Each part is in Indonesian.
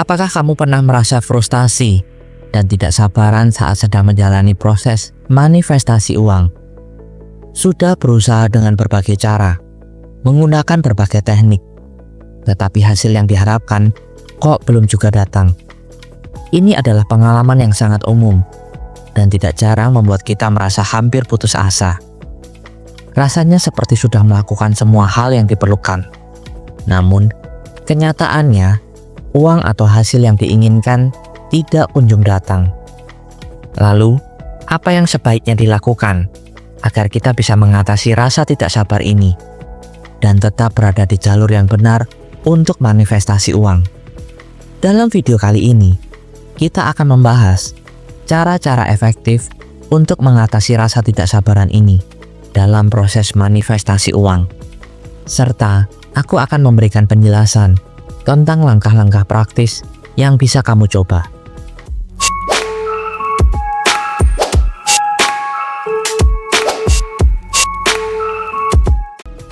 Apakah kamu pernah merasa frustasi dan tidak sabaran saat sedang menjalani proses manifestasi uang? Sudah berusaha dengan berbagai cara, menggunakan berbagai teknik, tetapi hasil yang diharapkan kok belum juga datang. Ini adalah pengalaman yang sangat umum dan tidak jarang membuat kita merasa hampir putus asa. Rasanya seperti sudah melakukan semua hal yang diperlukan. Namun, kenyataannya, uang atau hasil yang diinginkan tidak kunjung datang. Lalu, apa yang sebaiknya dilakukan agar kita bisa mengatasi rasa tidak sabar ini dan tetap berada di jalur yang benar untuk manifestasi uang? Dalam video kali ini, kita akan membahas cara-cara efektif untuk mengatasi rasa tidak sabaran ini dalam proses manifestasi uang. Serta, aku akan memberikan penjelasan tentang langkah-langkah praktis yang bisa kamu coba.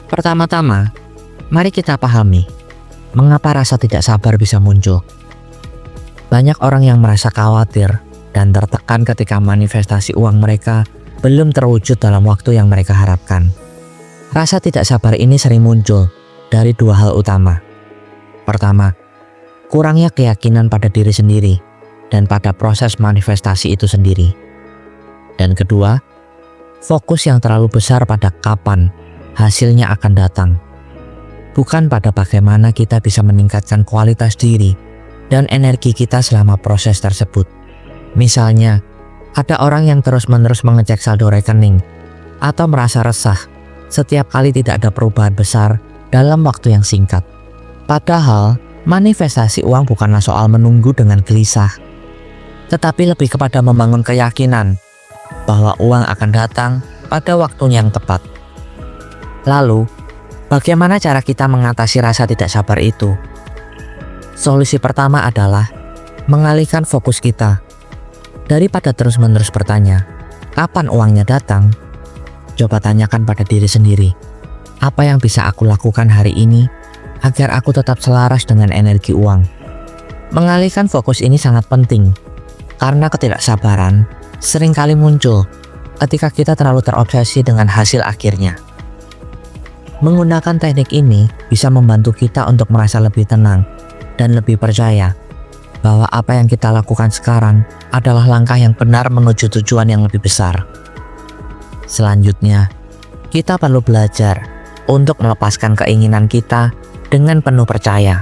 Pertama-tama, mari kita pahami mengapa rasa tidak sabar bisa muncul. Banyak orang yang merasa khawatir dan tertekan ketika manifestasi uang mereka belum terwujud dalam waktu yang mereka harapkan. Rasa tidak sabar ini sering muncul dari dua hal utama. Pertama, kurangnya keyakinan pada diri sendiri dan pada proses manifestasi itu sendiri. Dan kedua, fokus yang terlalu besar pada kapan hasilnya akan datang, bukan pada bagaimana kita bisa meningkatkan kualitas diri dan energi kita selama proses tersebut. Misalnya, ada orang yang terus-menerus mengecek saldo rekening atau merasa resah setiap kali tidak ada perubahan besar dalam waktu yang singkat. Padahal, manifestasi uang bukanlah soal menunggu dengan gelisah, tetapi lebih kepada membangun keyakinan bahwa uang akan datang pada waktunya yang tepat. Lalu, bagaimana cara kita mengatasi rasa tidak sabar itu? Solusi pertama adalah mengalihkan fokus kita. Daripada terus-menerus bertanya, kapan uangnya datang? Coba tanyakan pada diri sendiri, apa yang bisa aku lakukan hari ini agar aku tetap selaras dengan energi uang? Mengalihkan fokus ini sangat penting, karena ketidaksabaran seringkali muncul ketika kita terlalu terobsesi dengan hasil akhirnya. Menggunakan teknik ini bisa membantu kita untuk merasa lebih tenang dan lebih percaya bahwa apa yang kita lakukan sekarang adalah langkah yang benar menuju tujuan yang lebih besar. Selanjutnya, kita perlu belajar untuk melepaskan keinginan kita dengan penuh percaya.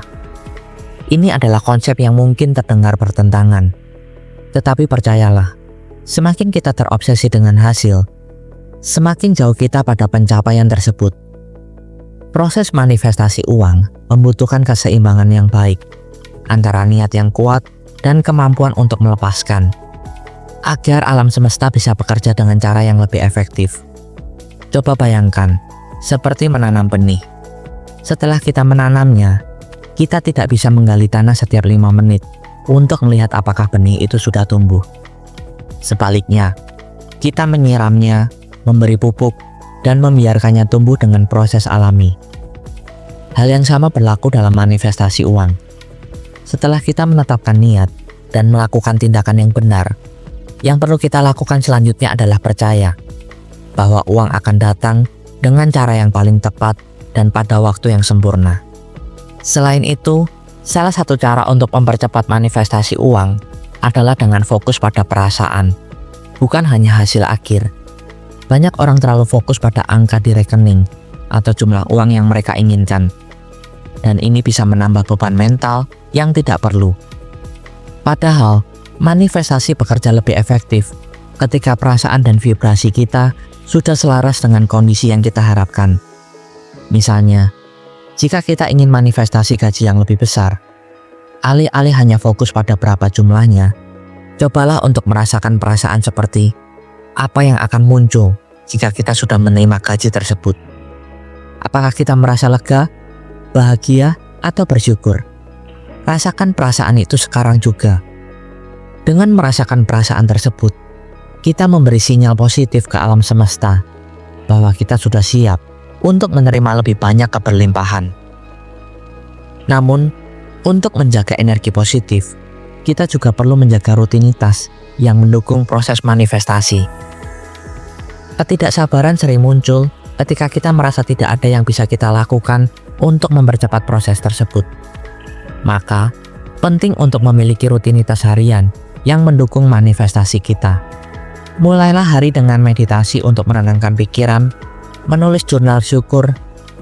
Ini adalah konsep yang mungkin terdengar bertentangan, tetapi percayalah, semakin kita terobsesi dengan hasil, semakin jauh kita pada pencapaian tersebut. Proses manifestasi uang membutuhkan keseimbangan yang baik antara niat yang kuat dan kemampuan untuk melepaskan, agar alam semesta bisa bekerja dengan cara yang lebih efektif. Coba bayangkan, seperti menanam benih. Setelah kita menanamnya, kita tidak bisa menggali tanah setiap 5 menit untuk melihat apakah benih itu sudah tumbuh. Sebaliknya, kita menyiramnya, memberi pupuk, dan membiarkannya tumbuh dengan proses alami. Hal yang sama berlaku dalam manifestasi uang. Setelah kita menetapkan niat dan melakukan tindakan yang benar, yang perlu kita lakukan selanjutnya adalah percaya bahwa uang akan datang dengan cara yang paling tepat dan pada waktu yang sempurna. Selain itu, salah satu cara untuk mempercepat manifestasi uang adalah dengan fokus pada perasaan, bukan hanya hasil akhir. Banyak orang terlalu fokus pada angka di rekening atau jumlah uang yang mereka inginkan, dan ini bisa menambah beban mental yang tidak perlu. Padahal, manifestasi bekerja lebih efektif ketika perasaan dan vibrasi kita sudah selaras dengan kondisi yang kita harapkan. Misalnya, jika kita ingin manifestasi gaji yang lebih besar, alih-alih hanya fokus pada berapa jumlahnya, cobalah untuk merasakan perasaan seperti apa yang akan muncul jika kita sudah menerima gaji tersebut. Apakah kita merasa lega, bahagia, atau bersyukur? Rasakan perasaan itu sekarang juga. Dengan merasakan perasaan tersebut, kita memberi sinyal positif ke alam semesta bahwa kita sudah siap untuk menerima lebih banyak keberlimpahan. Namun, Untuk menjaga energi positif, kita juga perlu menjaga rutinitas yang mendukung proses manifestasi. Ketidaksabaran sering muncul ketika kita merasa tidak ada yang bisa kita lakukan untuk mempercepat proses tersebut. Maka, penting untuk memiliki rutinitas harian yang mendukung manifestasi kita. Mulailah hari dengan meditasi untuk menenangkan pikiran, menulis jurnal syukur,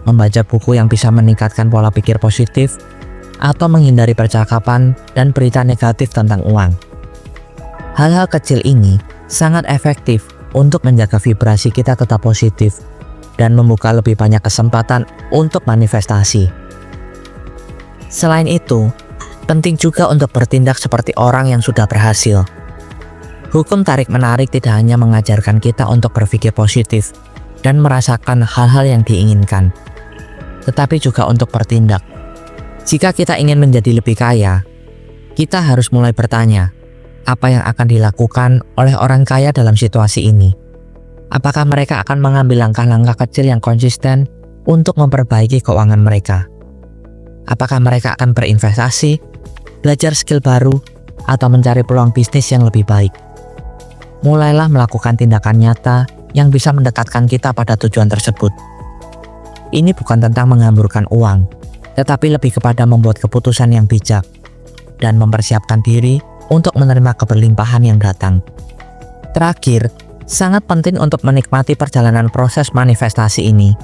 membaca buku yang bisa meningkatkan pola pikir positif, atau menghindari percakapan dan berita negatif tentang uang. Hal-hal kecil ini sangat efektif untuk menjaga vibrasi kita tetap positif dan membuka lebih banyak kesempatan untuk manifestasi. Selain itu, penting juga untuk bertindak seperti orang yang sudah berhasil. Hukum tarik-menarik tidak hanya mengajarkan kita untuk berpikir positif dan merasakan hal-hal yang diinginkan, tetapi juga untuk bertindak. Jika kita ingin menjadi lebih kaya, kita harus mulai bertanya, apa yang akan dilakukan oleh orang kaya dalam situasi ini? Apakah mereka akan mengambil langkah-langkah kecil yang konsisten untuk memperbaiki keuangan mereka? Apakah mereka akan berinvestasi, belajar skill baru, atau mencari peluang bisnis yang lebih baik? Mulailah melakukan tindakan nyata yang bisa mendekatkan kita pada tujuan tersebut. Ini bukan tentang menghamburkan uang, tetapi lebih kepada membuat keputusan yang bijak dan mempersiapkan diri untuk menerima keberlimpahan yang datang. Terakhir, sangat penting untuk menikmati perjalanan proses manifestasi ini.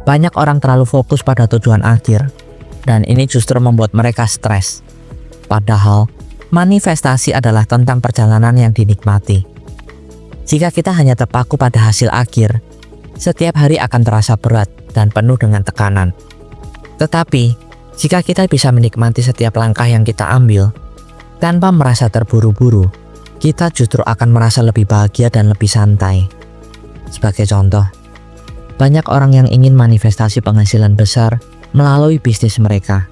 Banyak orang terlalu fokus pada tujuan akhir, dan ini justru membuat mereka stres. Padahal, manifestasi adalah tentang perjalanan yang dinikmati. Jika kita hanya terpaku pada hasil akhir, setiap hari akan terasa berat dan penuh dengan tekanan. Tetapi, jika kita bisa menikmati setiap langkah yang kita ambil, tanpa merasa terburu-buru, kita justru akan merasa lebih bahagia dan lebih santai. Sebagai contoh, banyak orang yang ingin manifestasi penghasilan besar melalui bisnis mereka.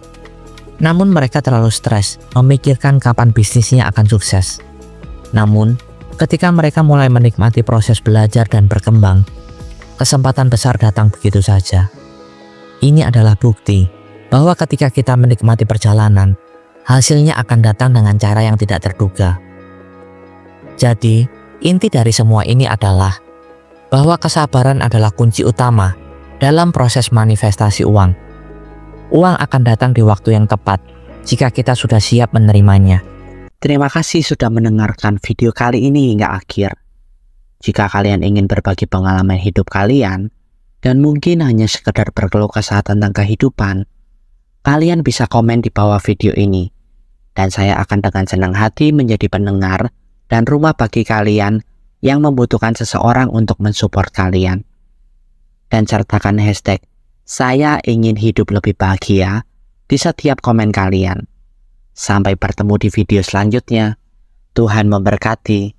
Namun mereka terlalu stres memikirkan kapan bisnisnya akan sukses. Namun, ketika mereka mulai menikmati proses belajar dan berkembang, kesempatan besar datang begitu saja. Ini adalah bukti bahwa ketika kita menikmati perjalanan, hasilnya akan datang dengan cara yang tidak terduga. Jadi, inti dari semua ini adalah bahwa kesabaran adalah kunci utama dalam proses manifestasi uang. Uang akan datang di waktu yang tepat jika kita sudah siap menerimanya. Terima kasih sudah mendengarkan video kali ini hingga akhir. Jika kalian ingin berbagi pengalaman hidup kalian, dan mungkin hanya sekedar berkeluh kesah tentang kehidupan, kalian bisa komen di bawah video ini. Dan saya akan dengan senang hati menjadi pendengar dan rumah bagi kalian yang membutuhkan seseorang untuk mensupport kalian. Dan sertakan hashtag "Saya ingin hidup lebih bahagia" di setiap komen kalian. Sampai bertemu di video selanjutnya. Tuhan memberkati.